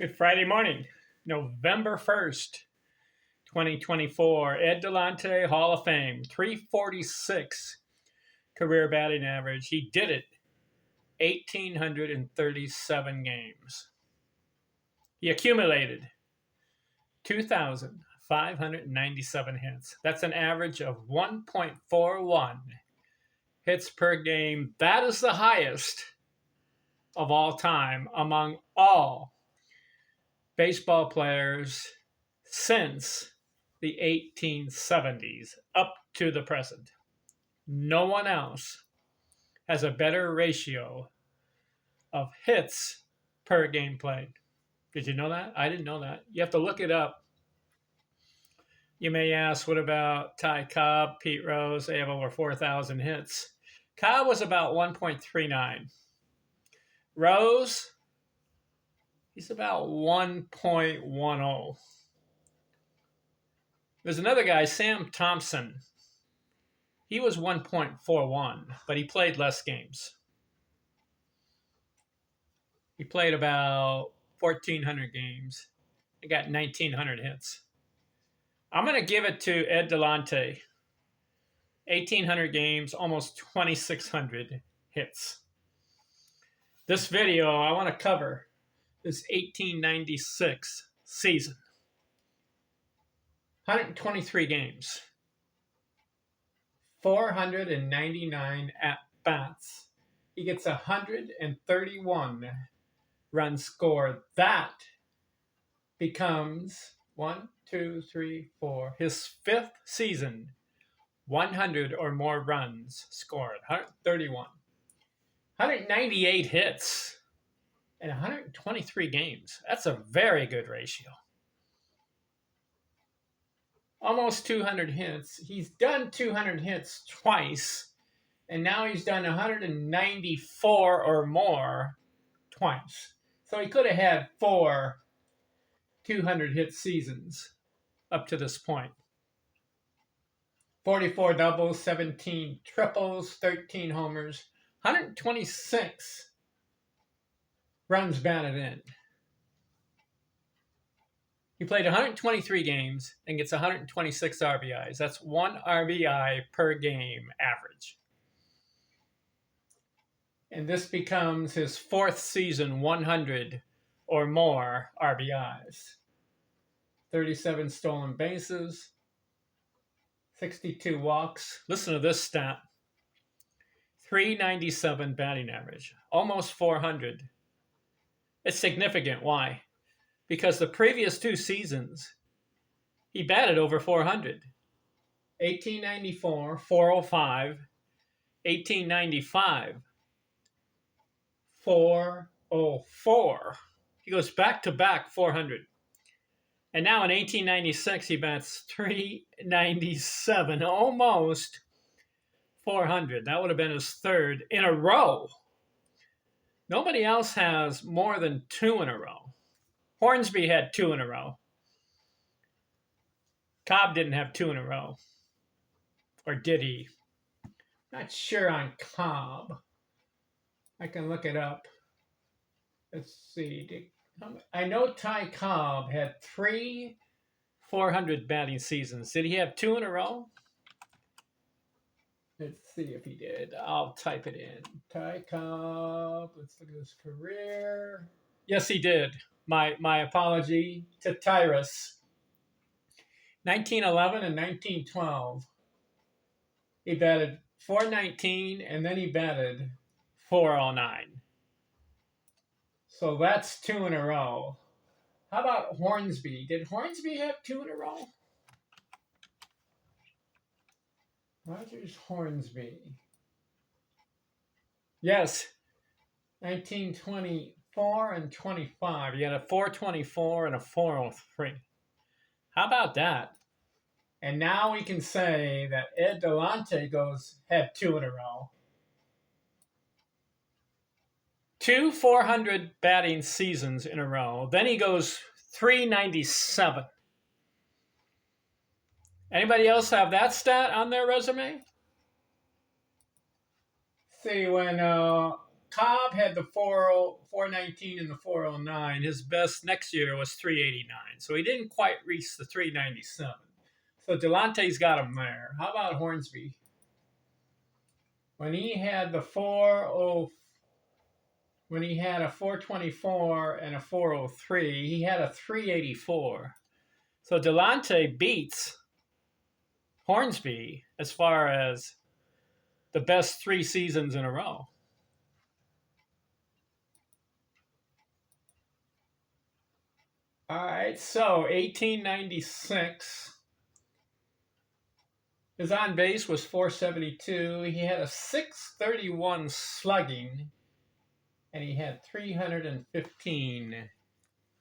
Good Friday morning, November 1st, 2024. Ed Delahanty, Hall of Fame, 346 career batting average. He did it 1,837 games. He accumulated 2,597 hits. That's an average of 1.41 hits per game. That is the highest of all time among all baseball players since the 1870s up to the present. No one else has a better ratio of hits per game played. Did you know that? I didn't know that. You have to look it up. You may ask, what about Ty Cobb, Pete Rose? They have over 4,000 hits. Cobb was about 1.39. Rose, he's about 1.10. There's another guy, Sam Thompson. He was 1.41, but he played less games. He played about 1,400 games. He got 1,900 hits. I'm going to give it to Ed Delahanty. 1,800 games, almost 2,600 hits. This video, I want to cover this 1896 season. 123 games. 499 at-bats. He gets 131 runs scored. That becomes 1, 2, 3, 4. His fifth season, 100 or more runs scored. 131. 198 hits in 123 games. That's a very good ratio. Almost 200 hits. He's done 200 hits twice, and now he's done 194 or more twice. So he could have had 4 200 hit seasons up to this point. 44 doubles, 17 triples, 13 homers, 126 runs batted in. He played 123 games and gets 126 RBIs. That's 1 RBI per game average. And this becomes his fourth season, 100 or more RBIs. 37 stolen bases, 62 walks. Listen to this stat. 397 batting average, almost 400. It's significant. Why? Because the previous 2 seasons, he batted over 400. 1894, 405. 1895, 404. He goes back-to-back 400. And now in 1896, he bats 397, almost 400. That would have been his third in a row. Nobody else has more than 2 in a row. Hornsby had 2 in a row. Cobb didn't have 2 in a row. Or did he? Not sure on Cobb. I can look it up. Let's see. I know Ty Cobb had 3 400 batting seasons. Did he have 2 in a row? Let's see if he did. I'll type it in. Ty Cobb. Let's look at his career. Yes, he did. My apology to Tyrus. 1911 and 1912. He batted 419 and then he batted 409. So that's 2 in a row. How about Hornsby? Did Hornsby have 2 in a row? Rogers Hornsby. Yes. 1924 and 25. You had a 424 and a 403. How about that? And now we can say that Ed Delahanty had 2 in a row. 2 400 batting seasons in a row. Then he goes 397. Anybody else have that stat on their resume? See, when Cobb had the 419 and the 409. His best next year was 389. So he didn't quite reach the 397. So Delahanty's got him there. How about Hornsby? When he had the 40, when he had a 424 and a 403, he had a 384. So Delahanty beats Hornsby as far as the best 3 seasons in a row. All right, so 1896. His on base was 472. He had a 631 slugging, and he had 315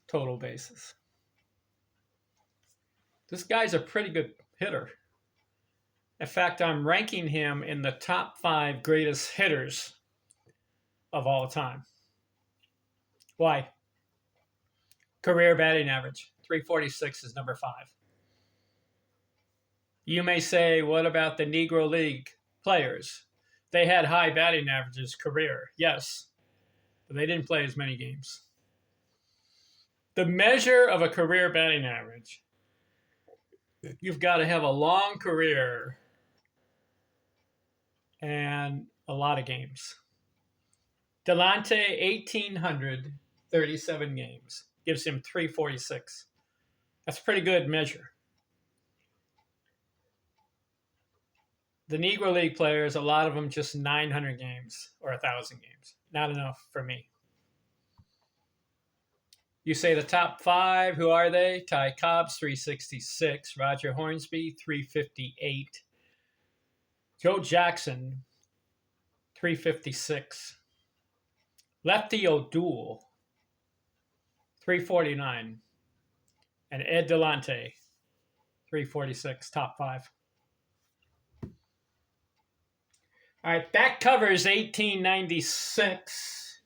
total bases. This guy's a pretty good hitter. In fact, I'm ranking him in the top 5 greatest hitters of all time. Why? Career batting average, 346 is number 5. You may say, what about the Negro League players? They had high batting averages career, yes, but they didn't play as many games. The measure of a career batting average, you've got to have a long career and a lot of games. Delahanty, 1,837 games, gives him 346. That's a pretty good measure. The Negro League players, a lot of them just 900 games or 1,000 games. Not enough for me. You say the top 5, who are they? Ty Cobb's 366, Roger Hornsby 358, Joe Jackson 356, Lefty O'Doul 349, and Ed Delahanty 346, top 5. All right, that covers 1896.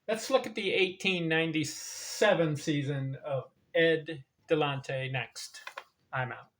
Let's look at the 1897 season of Ed Delahanty next. I'm out.